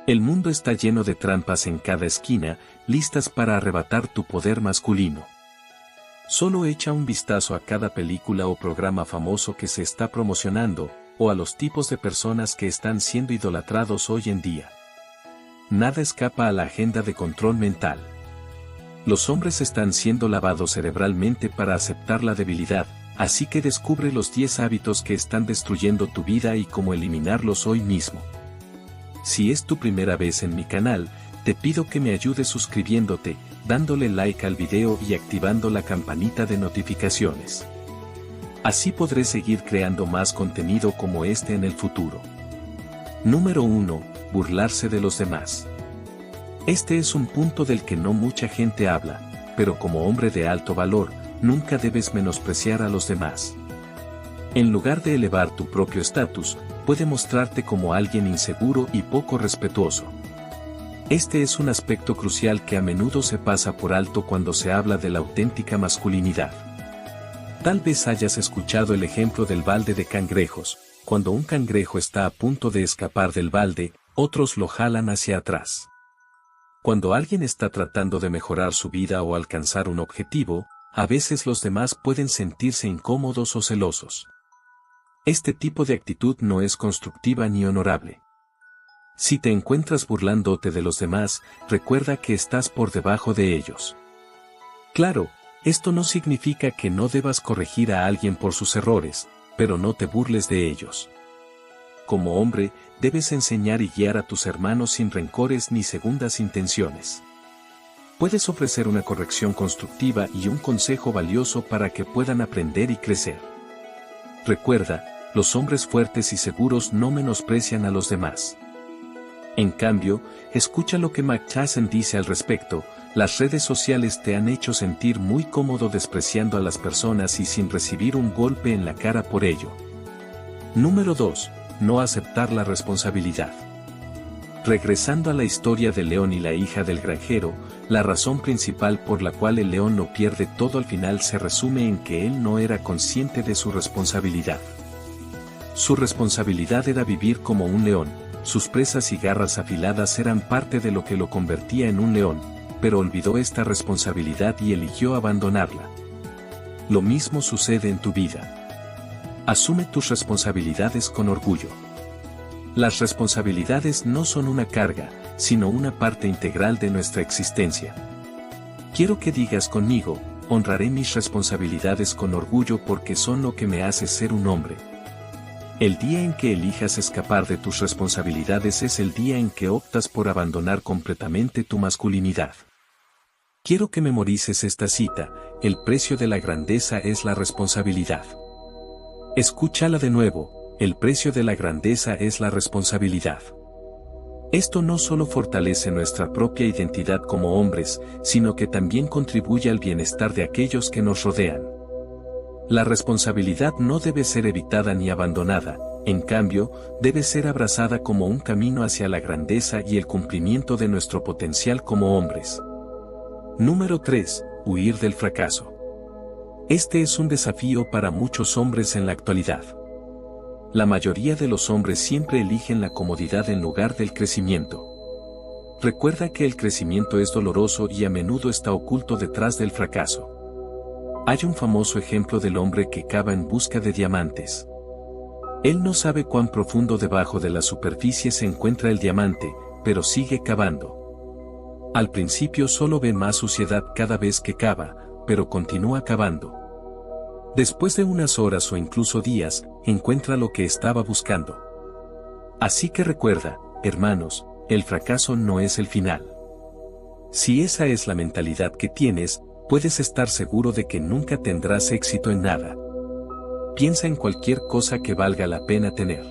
El mundo está lleno de trampas en cada esquina, listas para arrebatar tu poder masculino. Solo echa un vistazo a cada película o programa famoso que se está promocionando, o a los tipos de personas que están siendo idolatrados hoy en día. Nada escapa a la agenda de control mental. Los hombres están siendo lavados cerebralmente para aceptar la debilidad, así que descubre los 10 hábitos que están destruyendo tu vida y cómo eliminarlos hoy mismo. Si es tu primera vez en mi canal, te pido que me ayudes suscribiéndote, dándole like al video y activando la campanita de notificaciones. Así podré seguir creando más contenido como este en el futuro. Número 1. Burlarse de los demás. Este es un punto del que no mucha gente habla, pero como hombre de alto valor, nunca debes menospreciar a los demás. En lugar de elevar tu propio estatus, puede mostrarte como alguien inseguro y poco respetuoso. Este es un aspecto crucial que a menudo se pasa por alto cuando se habla de la auténtica masculinidad. Tal vez hayas escuchado el ejemplo del balde de cangrejos. Cuando un cangrejo está a punto de escapar del balde, otros lo jalan hacia atrás. Cuando alguien está tratando de mejorar su vida o alcanzar un objetivo, a veces los demás pueden sentirse incómodos o celosos. Este tipo de actitud no es constructiva ni honorable. Si te encuentras burlándote de los demás, recuerda que estás por debajo de ellos. Claro, esto no significa que no debas corregir a alguien por sus errores, pero no te burles de ellos. Como hombre, debes enseñar y guiar a tus hermanos sin rencores ni segundas intenciones. Puedes ofrecer una corrección constructiva y un consejo valioso para que puedan aprender y crecer. Recuerda, los hombres fuertes y seguros no menosprecian a los demás. En cambio, escucha lo que Mark Chasen dice al respecto: las redes sociales te han hecho sentir muy cómodo despreciando a las personas y sin recibir un golpe en la cara por ello. Número 2. No aceptar la responsabilidad. Regresando a la historia del león y la hija del granjero, la razón principal por la cual el león no pierde todo al final se resume en que él no era consciente de su responsabilidad. Su responsabilidad era vivir como un león, sus presas y garras afiladas eran parte de lo que lo convertía en un león, pero olvidó esta responsabilidad y eligió abandonarla. Lo mismo sucede en tu vida. Asume tus responsabilidades con orgullo. Las responsabilidades no son una carga, sino una parte integral de nuestra existencia. Quiero que digas conmigo: honraré mis responsabilidades con orgullo porque son lo que me hace ser un hombre. El día en que elijas escapar de tus responsabilidades es el día en que optas por abandonar completamente tu masculinidad. Quiero que memorices esta cita: el precio de la grandeza es la responsabilidad. Escúchala de nuevo: el precio de la grandeza es la responsabilidad. Esto no solo fortalece nuestra propia identidad como hombres, sino que también contribuye al bienestar de aquellos que nos rodean. La responsabilidad no debe ser evitada ni abandonada, en cambio, debe ser abrazada como un camino hacia la grandeza y el cumplimiento de nuestro potencial como hombres. Número 3. Huir del fracaso. Este es un desafío para muchos hombres en la actualidad. La mayoría de los hombres siempre eligen la comodidad en lugar del crecimiento. Recuerda que el crecimiento es doloroso y a menudo está oculto detrás del fracaso. Hay un famoso ejemplo del hombre que cava en busca de diamantes. Él no sabe cuán profundo debajo de la superficie se encuentra el diamante, pero sigue cavando. Al principio solo ve más suciedad cada vez que cava, pero continúa cavando. Después de unas horas o incluso días, encuentra lo que estaba buscando. Así que recuerda, hermanos, el fracaso no es el final. Si esa es la mentalidad que tienes, puedes estar seguro de que nunca tendrás éxito en nada. Piensa en cualquier cosa que valga la pena tener.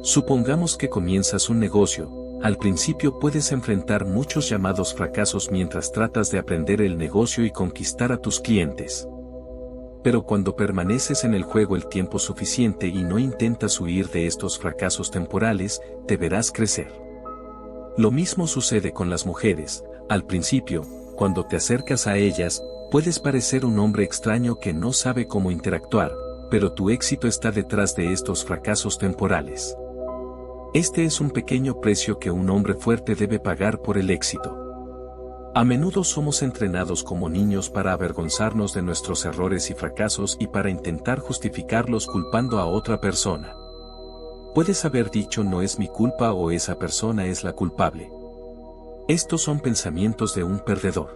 Supongamos que comienzas un negocio. Al principio puedes enfrentar muchos llamados fracasos mientras tratas de aprender el negocio y conquistar a tus clientes. Pero cuando permaneces en el juego el tiempo suficiente y no intentas huir de estos fracasos temporales, te verás crecer. Lo mismo sucede con las mujeres. Al principio, cuando te acercas a ellas, puedes parecer un hombre extraño que no sabe cómo interactuar, pero tu éxito está detrás de estos fracasos temporales. Este es un pequeño precio que un hombre fuerte debe pagar por el éxito. A menudo somos entrenados como niños para avergonzarnos de nuestros errores y fracasos y para intentar justificarlos culpando a otra persona. Puedes haber dicho no es mi culpa o esa persona es la culpable. Estos son pensamientos de un perdedor.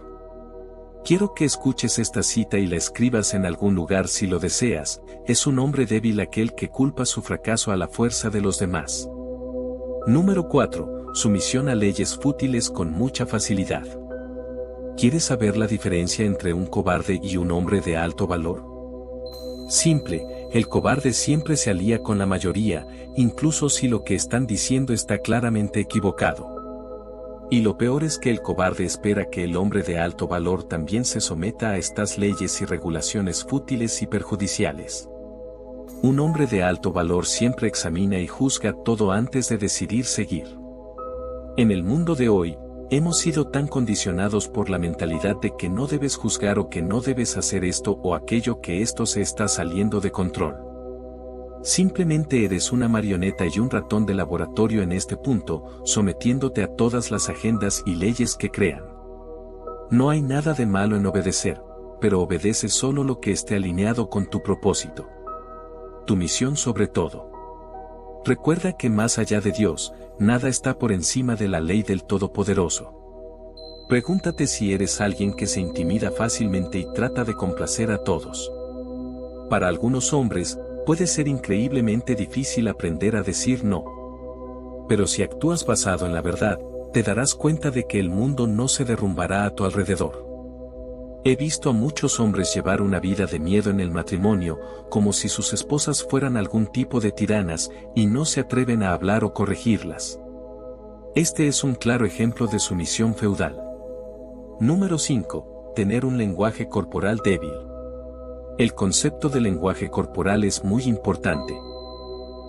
Quiero que escuches esta cita y la escribas en algún lugar si lo deseas. Es un hombre débil aquel que culpa su fracaso a la fuerza de los demás. Número 4. Sumisión a leyes fútiles con mucha facilidad. ¿Quieres saber la diferencia entre un cobarde y un hombre de alto valor? Simple, el cobarde siempre se alía con la mayoría, incluso si lo que están diciendo está claramente equivocado. Y lo peor es que el cobarde espera que el hombre de alto valor también se someta a estas leyes y regulaciones fútiles y perjudiciales. Un hombre de alto valor siempre examina y juzga todo antes de decidir seguir. En el mundo de hoy, hemos sido tan condicionados por la mentalidad de que no debes juzgar o que no debes hacer esto o aquello que esto se está saliendo de control. Simplemente eres una marioneta y un ratón de laboratorio en este punto, sometiéndote a todas las agendas y leyes que crean. No hay nada de malo en obedecer, pero obedece solo lo que esté alineado con tu propósito. Tu misión sobre todo. Recuerda que más allá de Dios, nada está por encima de la ley del Todopoderoso. Pregúntate si eres alguien que se intimida fácilmente y trata de complacer a todos. Para algunos hombres, puede ser increíblemente difícil aprender a decir no. Pero si actúas basado en la verdad, te darás cuenta de que el mundo no se derrumbará a tu alrededor. He visto a muchos hombres llevar una vida de miedo en el matrimonio, como si sus esposas fueran algún tipo de tiranas, y no se atreven a hablar o corregirlas. Este es un claro ejemplo de sumisión feudal. Número 5. Tener un lenguaje corporal débil. El concepto de lenguaje corporal es muy importante.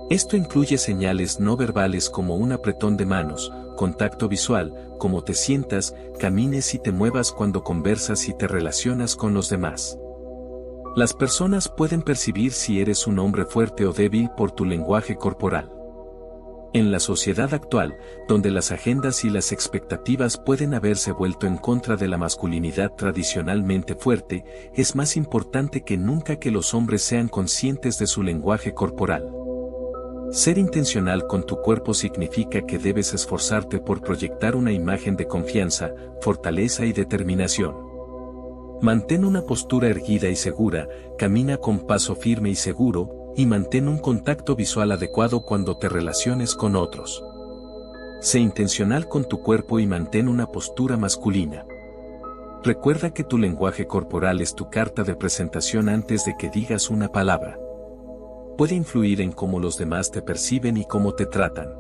Esto incluye señales no verbales como un apretón de manos, contacto visual, cómo te sientas, camines y te muevas cuando conversas y te relacionas con los demás. Las personas pueden percibir si eres un hombre fuerte o débil por tu lenguaje corporal. En la sociedad actual, donde las agendas y las expectativas pueden haberse vuelto en contra de la masculinidad tradicionalmente fuerte, es más importante que nunca que los hombres sean conscientes de su lenguaje corporal. Ser intencional con tu cuerpo significa que debes esforzarte por proyectar una imagen de confianza, fortaleza y determinación. Mantén una postura erguida y segura, camina con paso firme y seguro, y mantén un contacto visual adecuado cuando te relaciones con otros. Sé intencional con tu cuerpo y mantén una postura masculina. Recuerda que tu lenguaje corporal es tu carta de presentación antes de que digas una palabra. Puede influir en cómo los demás te perciben y cómo te tratan.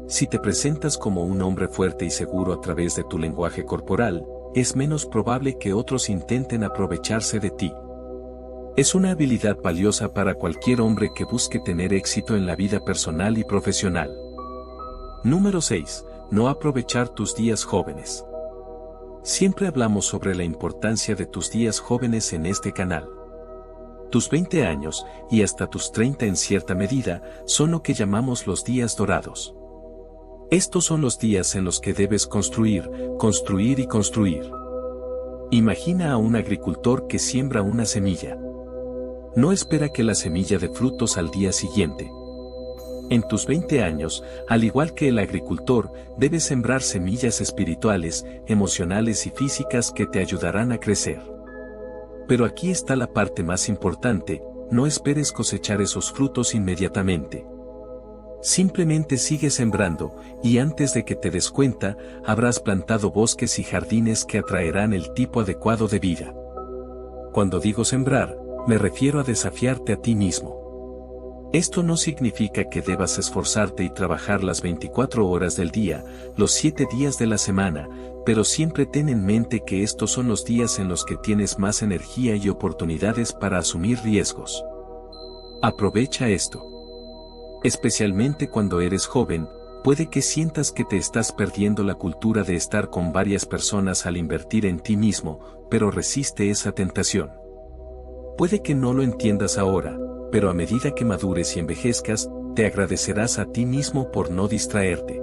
Si te presentas como un hombre fuerte y seguro a través de tu lenguaje corporal, es menos probable que otros intenten aprovecharse de ti. Es una habilidad valiosa para cualquier hombre que busque tener éxito en la vida personal y profesional. Número 6. No aprovechar tus días jóvenes. Siempre hablamos sobre la importancia de tus días jóvenes en este canal. Tus 20 años, y hasta tus 30 en cierta medida, son lo que llamamos los días dorados. Estos son los días en los que debes construir, construir y construir. Imagina a un agricultor que siembra una semilla. No espera que la semilla dé frutos al día siguiente. En tus 20 años, al igual que el agricultor, debes sembrar semillas espirituales, emocionales y físicas que te ayudarán a crecer. Pero aquí está la parte más importante, no esperes cosechar esos frutos inmediatamente. Simplemente sigue sembrando, y antes de que te des cuenta, habrás plantado bosques y jardines que atraerán el tipo adecuado de vida. Cuando digo sembrar, me refiero a desafiarte a ti mismo. Esto no significa que debas esforzarte y trabajar las 24 horas del día, los 7 días de la semana, pero siempre ten en mente que estos son los días en los que tienes más energía y oportunidades para asumir riesgos. Aprovecha esto. Especialmente cuando eres joven, puede que sientas que te estás perdiendo la cultura de estar con varias personas al invertir en ti mismo, pero resiste esa tentación. Puede que no lo entiendas ahora, pero a medida que madures y envejezcas, te agradecerás a ti mismo por no distraerte.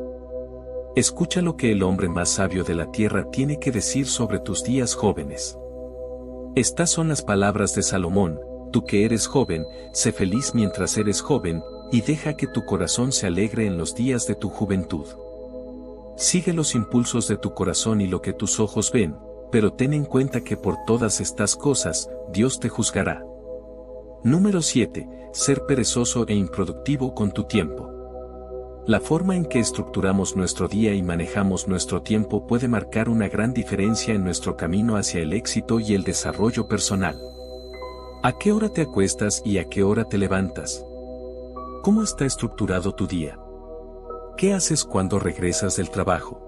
Escucha lo que el hombre más sabio de la tierra tiene que decir sobre tus días jóvenes. Estas son las palabras de Salomón: tú que eres joven, sé feliz mientras eres joven, y deja que tu corazón se alegre en los días de tu juventud. Sigue los impulsos de tu corazón y lo que tus ojos ven, pero ten en cuenta que por todas estas cosas, Dios te juzgará. Número 7. Ser perezoso e improductivo con tu tiempo. La forma en que estructuramos nuestro día y manejamos nuestro tiempo puede marcar una gran diferencia en nuestro camino hacia el éxito y el desarrollo personal. ¿A qué hora te acuestas y a qué hora te levantas? ¿Cómo está estructurado tu día? ¿Qué haces cuando regresas del trabajo?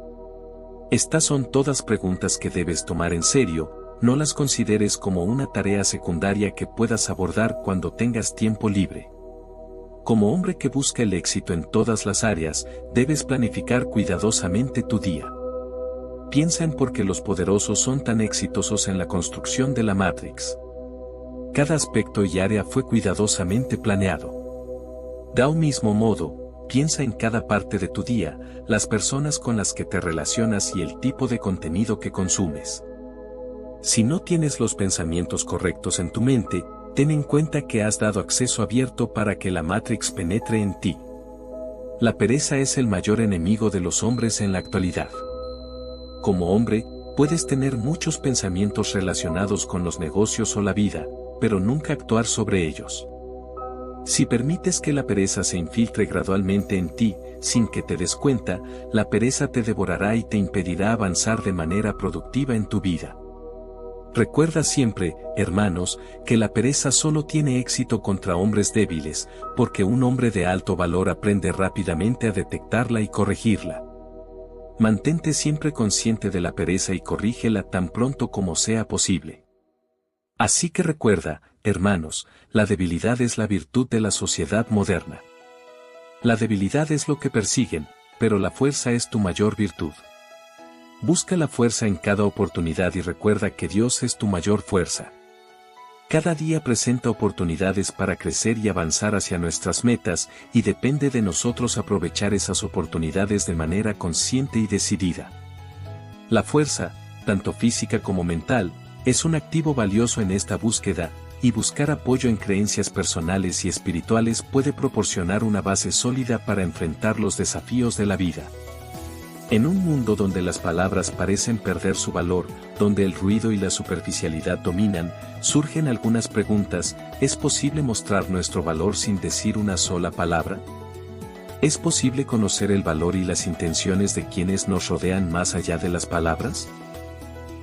Estas son todas preguntas que debes tomar en serio, no las consideres como una tarea secundaria que puedas abordar cuando tengas tiempo libre. Como hombre que busca el éxito en todas las áreas, debes planificar cuidadosamente tu día. Piensa en por qué los poderosos son tan exitosos en la construcción de la Matrix. Cada aspecto y área fue cuidadosamente planeado. De un mismo modo, piensa en cada parte de tu día, las personas con las que te relacionas y el tipo de contenido que consumes. Si no tienes los pensamientos correctos en tu mente, ten en cuenta que has dado acceso abierto para que la Matrix penetre en ti. La pereza es el mayor enemigo de los hombres en la actualidad. Como hombre, puedes tener muchos pensamientos relacionados con los negocios o la vida, pero nunca actuar sobre ellos. Si permites que la pereza se infiltre gradualmente en ti, sin que te des cuenta, la pereza te devorará y te impedirá avanzar de manera productiva en tu vida. Recuerda siempre, hermanos, que la pereza solo tiene éxito contra hombres débiles, porque un hombre de alto valor aprende rápidamente a detectarla y corregirla. Mantente siempre consciente de la pereza y corrígela tan pronto como sea posible. Así que recuerda, hermanos, la debilidad es la virtud de la sociedad moderna. La debilidad es lo que persiguen, pero la fuerza es tu mayor virtud. Busca la fuerza en cada oportunidad y recuerda que Dios es tu mayor fuerza. Cada día presenta oportunidades para crecer y avanzar hacia nuestras metas, y depende de nosotros aprovechar esas oportunidades de manera consciente y decidida. La fuerza, tanto física como mental, es un activo valioso en esta búsqueda, y buscar apoyo en creencias personales y espirituales puede proporcionar una base sólida para enfrentar los desafíos de la vida. En un mundo donde las palabras parecen perder su valor, donde el ruido y la superficialidad dominan, surgen algunas preguntas: ¿es posible mostrar nuestro valor sin decir una sola palabra? ¿Es posible conocer el valor y las intenciones de quienes nos rodean más allá de las palabras?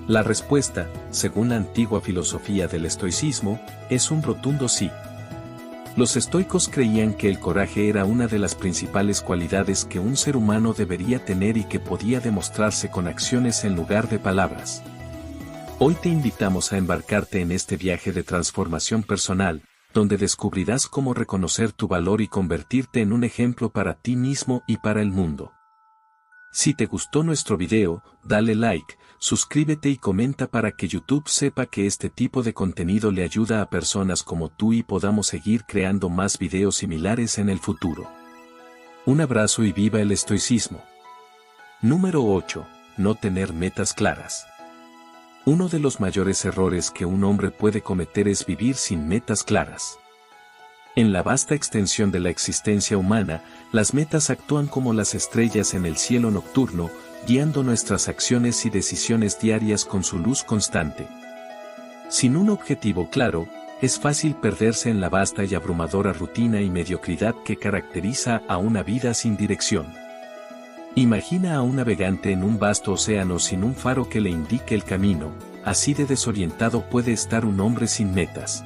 La respuesta, según la antigua filosofía del estoicismo, es un rotundo sí. Los estoicos creían que el coraje era una de las principales cualidades que un ser humano debería tener y que podía demostrarse con acciones en lugar de palabras. Hoy te invitamos a embarcarte en este viaje de transformación personal, donde descubrirás cómo reconocer tu valor y convertirte en un ejemplo para ti mismo y para el mundo. Si te gustó nuestro video, dale like, suscríbete y comenta para que YouTube sepa que este tipo de contenido le ayuda a personas como tú y podamos seguir creando más videos similares en el futuro. Un abrazo y viva el estoicismo. Número 8. No tener metas claras. Uno de los mayores errores que un hombre puede cometer es vivir sin metas claras. En la vasta extensión de la existencia humana, las metas actúan como las estrellas en el cielo nocturno, guiando nuestras acciones y decisiones diarias con su luz constante. Sin un objetivo claro, es fácil perderse en la vasta y abrumadora rutina y mediocridad que caracteriza a una vida sin dirección. Imagina a un navegante en un vasto océano sin un faro que le indique el camino, así de desorientado puede estar un hombre sin metas.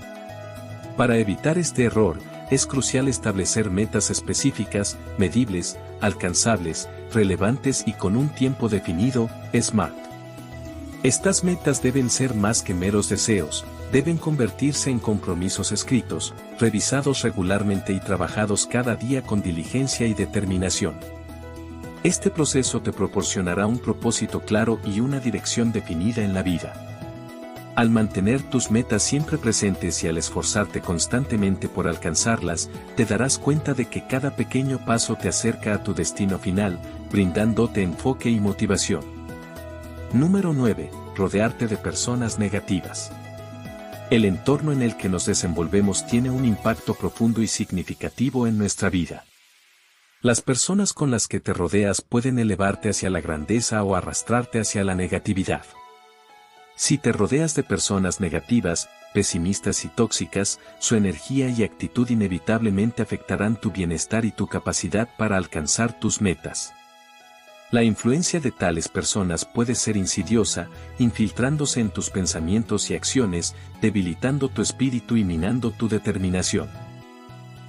Para evitar este error, es crucial establecer metas específicas, medibles, alcanzables, relevantes y con un tiempo definido, SMART. Estas metas deben ser más que meros deseos, deben convertirse en compromisos escritos, revisados regularmente y trabajados cada día con diligencia y determinación. Este proceso te proporcionará un propósito claro y una dirección definida en la vida. Al mantener tus metas siempre presentes y al esforzarte constantemente por alcanzarlas, te darás cuenta de que cada pequeño paso te acerca a tu destino final, brindándote enfoque y motivación. Número 9. Rodearte de personas negativas. El entorno en el que nos desenvolvemos tiene un impacto profundo y significativo en nuestra vida. Las personas con las que te rodeas pueden elevarte hacia la grandeza o arrastrarte hacia la negatividad. Si te rodeas de personas negativas, pesimistas y tóxicas, su energía y actitud inevitablemente afectarán tu bienestar y tu capacidad para alcanzar tus metas. La influencia de tales personas puede ser insidiosa, infiltrándose en tus pensamientos y acciones, debilitando tu espíritu y minando tu determinación.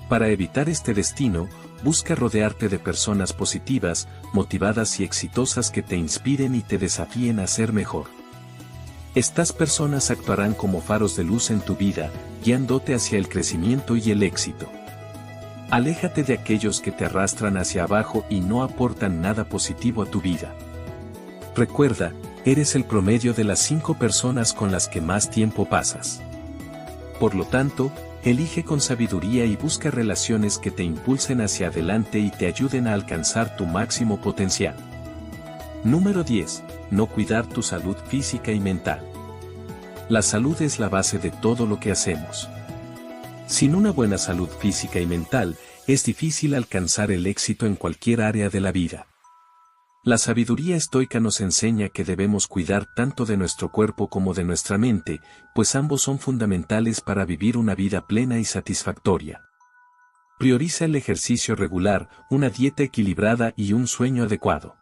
Para evitar este destino, busca rodearte de personas positivas, motivadas y exitosas que te inspiren y te desafíen a ser mejor. Estas personas actuarán como faros de luz en tu vida, guiándote hacia el crecimiento y el éxito. Aléjate de aquellos que te arrastran hacia abajo y no aportan nada positivo a tu vida. Recuerda, eres el promedio de las 5 personas con las que más tiempo pasas. Por lo tanto, elige con sabiduría y busca relaciones que te impulsen hacia adelante y te ayuden a alcanzar tu máximo potencial. Número 10. No cuidar tu salud física y mental. La salud es la base de todo lo que hacemos. Sin una buena salud física y mental, es difícil alcanzar el éxito en cualquier área de la vida. La sabiduría estoica nos enseña que debemos cuidar tanto de nuestro cuerpo como de nuestra mente, pues ambos son fundamentales para vivir una vida plena y satisfactoria. Prioriza el ejercicio regular, una dieta equilibrada y un sueño adecuado.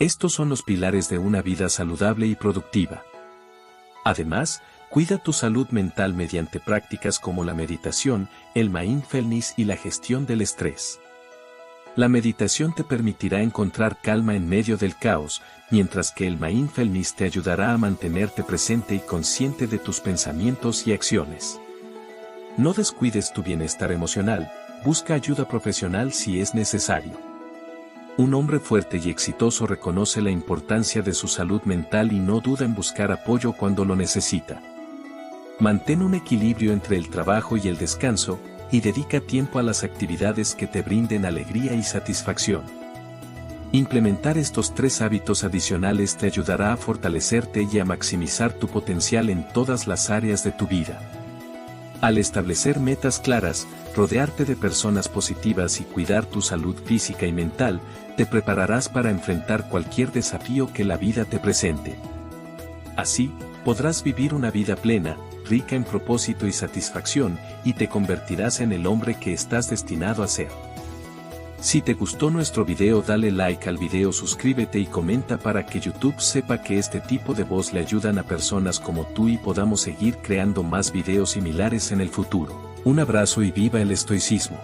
Estos son los pilares de una vida saludable y productiva. Además, cuida tu salud mental mediante prácticas como la meditación, el mindfulness y la gestión del estrés. La meditación te permitirá encontrar calma en medio del caos, mientras que el mindfulness te ayudará a mantenerte presente y consciente de tus pensamientos y acciones. No descuides tu bienestar emocional, busca ayuda profesional si es necesario. Un hombre fuerte y exitoso reconoce la importancia de su salud mental y no duda en buscar apoyo cuando lo necesita. Mantén un equilibrio entre el trabajo y el descanso, y dedica tiempo a las actividades que te brinden alegría y satisfacción. Implementar estos 3 hábitos adicionales te ayudará a fortalecerte y a maximizar tu potencial en todas las áreas de tu vida. Al establecer metas claras, rodearte de personas positivas y cuidar tu salud física y mental, te prepararás para enfrentar cualquier desafío que la vida te presente. Así, podrás vivir una vida plena, rica en propósito y satisfacción, y te convertirás en el hombre que estás destinado a ser. Si te gustó nuestro video, dale like al video, suscríbete y comenta para que YouTube sepa que este tipo de voz le ayudan a personas como tú y podamos seguir creando más videos similares en el futuro. Un abrazo y viva el estoicismo.